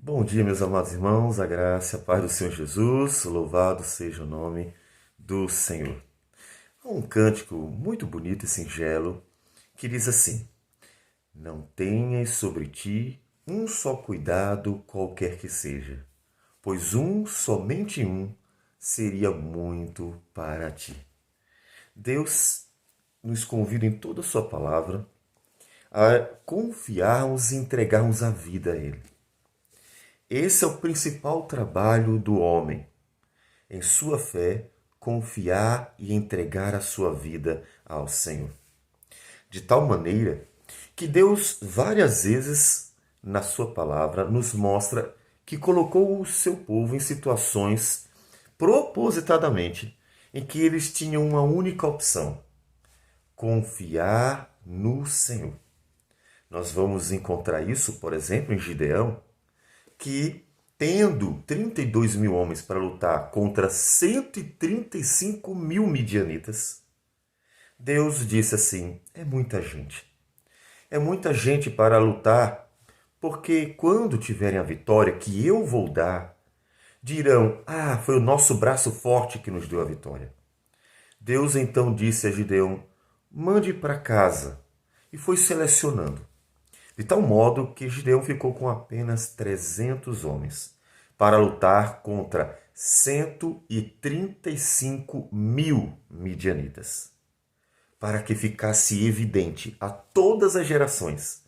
Bom dia, meus amados irmãos, a graça e a paz do Senhor Jesus, louvado seja o nome do Senhor. Há um cântico muito bonito e singelo que diz assim: Não tenhas sobre ti um só cuidado qualquer que seja, pois somente um, seria muito para ti. Deus nos convida em toda a sua palavra a confiarmos e entregarmos a vida a Ele. Esse é o principal trabalho do homem, em sua fé, confiar e entregar a sua vida ao Senhor. De tal maneira que Deus, várias vezes, na sua palavra, nos mostra que colocou o seu povo em situações propositadamente em que eles tinham uma única opção: confiar no Senhor. Nós vamos encontrar isso, por exemplo, em Gideão, que, tendo 32 mil homens para lutar contra 135 mil midianitas, Deus disse assim: é muita gente. É muita gente para lutar, porque quando tiverem a vitória que eu vou dar, dirão: ah, foi o nosso braço forte que nos deu a vitória. Deus então disse a Gideão: mande para casa. E foi selecionando. De tal modo que Gideão ficou com apenas 300 homens para lutar contra 135 mil midianitas, para que ficasse evidente a todas as gerações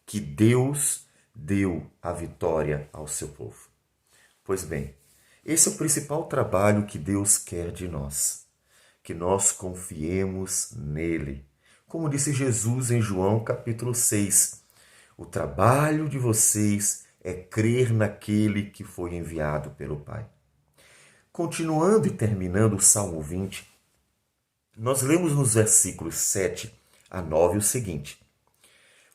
que Deus deu a vitória ao seu povo. Pois bem, esse é o principal trabalho que Deus quer de nós, que nós confiemos nele. Como disse Jesus em João capítulo 6, o trabalho de vocês é crer naquele que foi enviado pelo Pai. Continuando e terminando o Salmo 20, nós lemos nos versículos 7 a 9 o seguinte: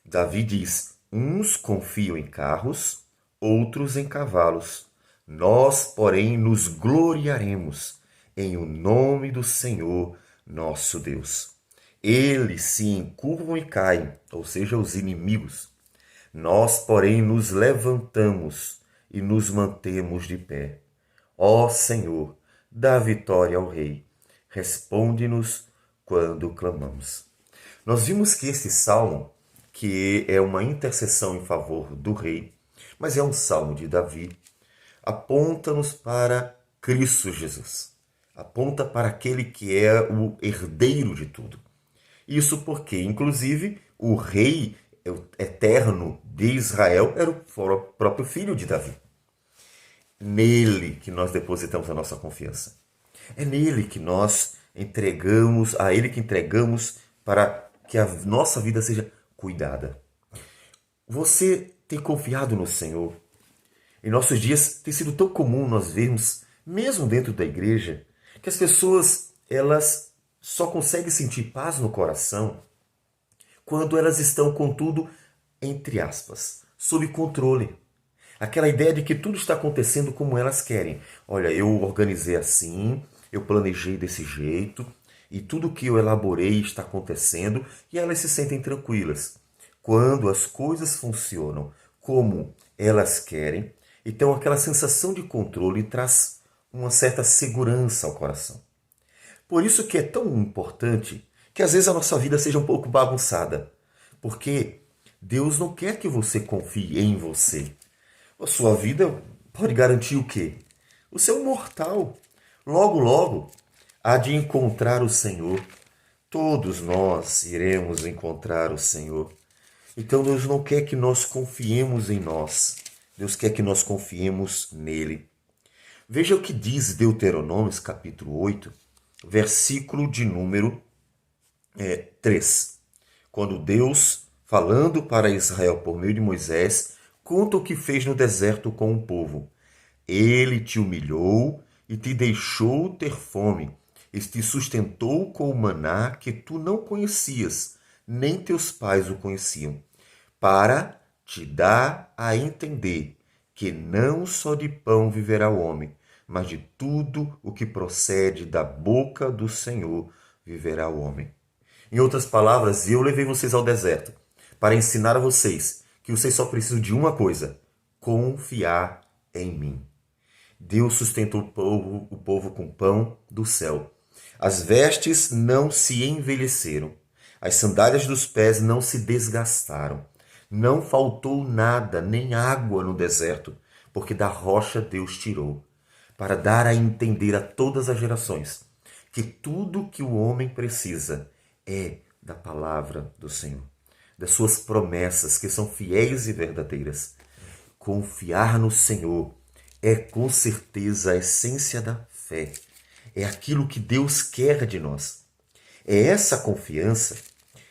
Davi diz: uns confiam em carros, outros em cavalos. Nós, porém, nos gloriaremos em o nome do Senhor nosso Deus. Eles se encurvam e caem, ou seja, os inimigos. Nós, porém, nos levantamos e nos mantemos de pé. Ó Senhor, dá vitória ao Rei. Responde-nos quando clamamos. Nós vimos que esse salmo, que é uma intercessão em favor do Rei, mas é um salmo de Davi, aponta-nos para Cristo Jesus. Aponta para aquele que é o herdeiro de tudo. Isso porque, inclusive, o rei eterno de Israel era o próprio filho de Davi. Nele que nós depositamos a nossa confiança. É nele que nós entregamos, a ele que entregamos para que a nossa vida seja cuidada. Você tem confiado no Senhor? Em nossos dias tem sido tão comum nós vermos, mesmo dentro da igreja, que as pessoas elas só conseguem sentir paz no coração quando elas estão, contudo, entre aspas, sob controle. Aquela ideia de que tudo está acontecendo como elas querem. Olha, eu organizei assim, eu planejei desse jeito, e tudo que eu elaborei está acontecendo, e elas se sentem tranquilas. Quando as coisas funcionam como elas querem, então aquela sensação de controle traz uma certa segurança ao coração. Por isso que é tão importante que às vezes a nossa vida seja um pouco bagunçada. Porque Deus não quer que você confie em você. A sua vida pode garantir o quê? Você é um mortal. Logo, logo, há de encontrar o Senhor. Todos nós iremos encontrar o Senhor. Então Deus não quer que nós confiemos em nós. Deus quer que nós confiemos nele. Veja o que diz Deuteronômio, capítulo 8, versículo de número 3. Quando Deus, falando para Israel por meio de Moisés, conta o que fez no deserto com o povo. Ele te humilhou e te deixou ter fome, e te sustentou com o maná que tu não conhecias, nem teus pais o conheciam, para te dar a entender que não só de pão viverá o homem, mas de tudo o que procede da boca do Senhor viverá o homem. Em outras palavras, eu levei vocês ao deserto para ensinar a vocês que vocês só precisam de uma coisa: confiar em mim. Deus sustenta o povo com pão do céu. As vestes não se envelheceram. As sandálias dos pés não se desgastaram. Não faltou nada, nem água no deserto, porque da rocha Deus tirou, para dar a entender a todas as gerações que tudo que o homem precisa é da palavra do Senhor, das suas promessas que são fiéis e verdadeiras. Confiar no Senhor é com certeza a essência da fé. É aquilo que Deus quer de nós. É essa confiança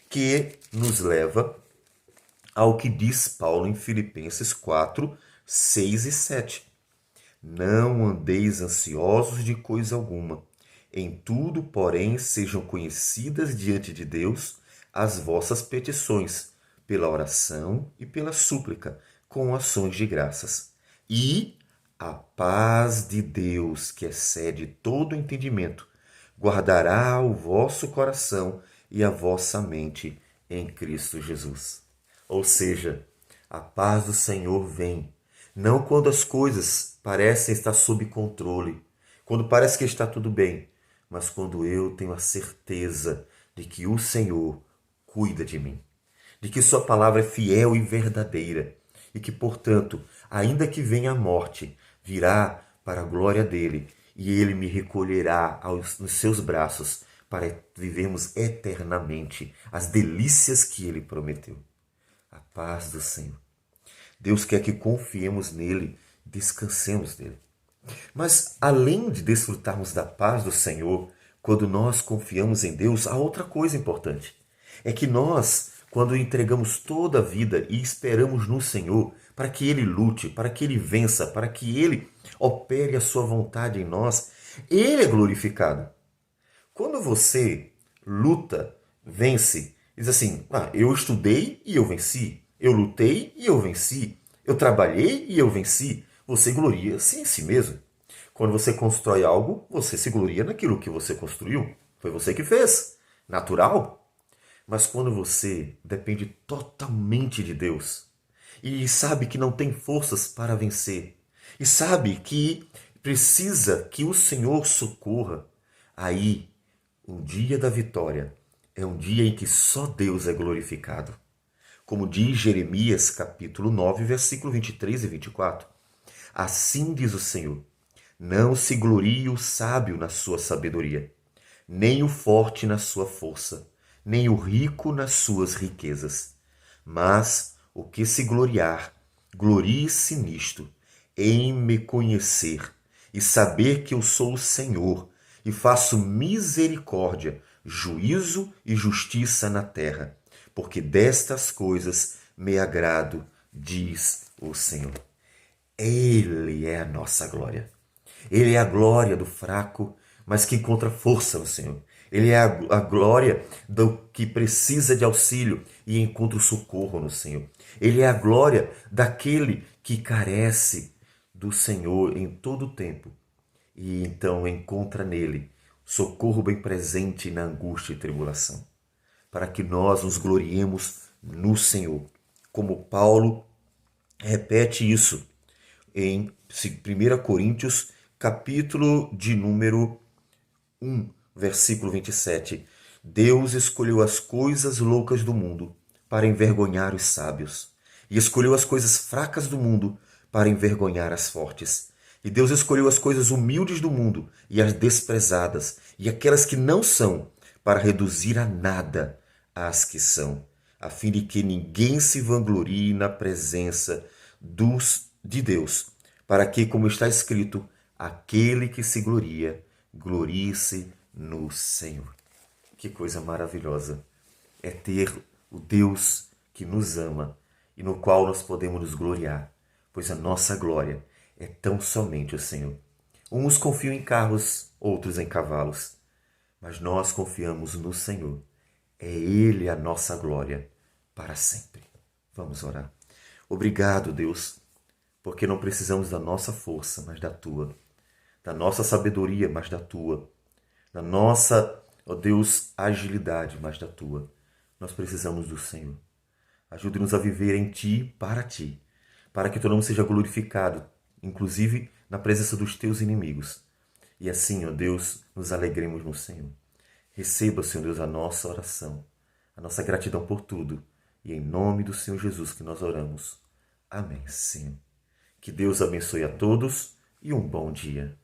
que nos leva ao que diz Paulo em Filipenses 4, 6 e 7. Não andeis ansiosos de coisa alguma. Em tudo, porém, sejam conhecidas diante de Deus as vossas petições, pela oração e pela súplica, com ações de graças. E a paz de Deus, que excede todo entendimento, guardará o vosso coração e a vossa mente em Cristo Jesus. Ou seja, a paz do Senhor vem, não quando as coisas parecem estar sob controle, quando parece que está tudo bem, mas quando eu tenho a certeza de que o Senhor cuida de mim, de que Sua palavra é fiel e verdadeira, e que, portanto, ainda que venha a morte, virá para a glória dele, e ele me recolherá nos seus braços para vivermos eternamente as delícias que ele prometeu. A paz do Senhor. Deus quer que confiemos nele, descansemos nele. Mas além de desfrutarmos da paz do Senhor, quando nós confiamos em Deus, há outra coisa importante. É que nós, quando entregamos toda a vida e esperamos no Senhor, para que Ele lute, para que Ele vença, para que Ele opere a sua vontade em nós, Ele é glorificado. Quando você luta, vence, diz assim, eu estudei e eu venci, eu lutei e eu venci, eu trabalhei e eu venci, você gloria-se em si mesmo. Quando você constrói algo, você se gloria naquilo que você construiu. Foi você que fez. Natural. Mas quando você depende totalmente de Deus e sabe que não tem forças para vencer e sabe que precisa que o Senhor socorra, aí o dia da vitória é um dia em que só Deus é glorificado. Como diz Jeremias capítulo 9, versículo 23 e 24. Assim diz o Senhor: não se glorie o sábio na sua sabedoria, nem o forte na sua força, nem o rico nas suas riquezas. Mas o que se gloriar, glorie-se nisto, em me conhecer e saber que eu sou o Senhor e faço misericórdia, juízo e justiça na terra, porque destas coisas me agrado, diz o Senhor. Ele é a nossa glória. Ele é a glória do fraco, mas que encontra força no Senhor. Ele é a glória do que precisa de auxílio e encontra o socorro no Senhor. Ele é a glória daquele que carece do Senhor em todo o tempo e então encontra nele socorro bem presente na angústia e tribulação. Para que nós nos gloriemos no Senhor. Como Paulo repete isso em 1 Coríntios, capítulo de número 1, versículo 27. Deus escolheu as coisas loucas do mundo para envergonhar os sábios, e escolheu as coisas fracas do mundo para envergonhar as fortes. E Deus escolheu as coisas humildes do mundo e as desprezadas, e aquelas que não são, para reduzir a nada as que são, a fim de que ninguém se vanglorie na presença de Deus, para que, como está escrito, aquele que se gloria, glorie-se no Senhor. Que coisa maravilhosa é ter o Deus que nos ama e no qual nós podemos nos gloriar, pois a nossa glória é tão somente o Senhor. Uns confiam em carros, outros em cavalos, mas nós confiamos no Senhor. É Ele a nossa glória para sempre. Vamos orar. Obrigado, Deus, porque não precisamos da nossa força, mas da Tua, da nossa sabedoria, mas da Tua, da nossa, ó Deus, agilidade, mas da Tua. Nós precisamos do Senhor. Ajude-nos a viver em Ti, para Ti, para que o teu nome seja glorificado, inclusive na presença dos teus inimigos. E assim, ó Deus, nos alegremos no Senhor. Receba, Senhor Deus, a nossa oração, a nossa gratidão por tudo. E em nome do Senhor Jesus que nós oramos. Amém, Senhor. Que Deus abençoe a todos e um bom dia.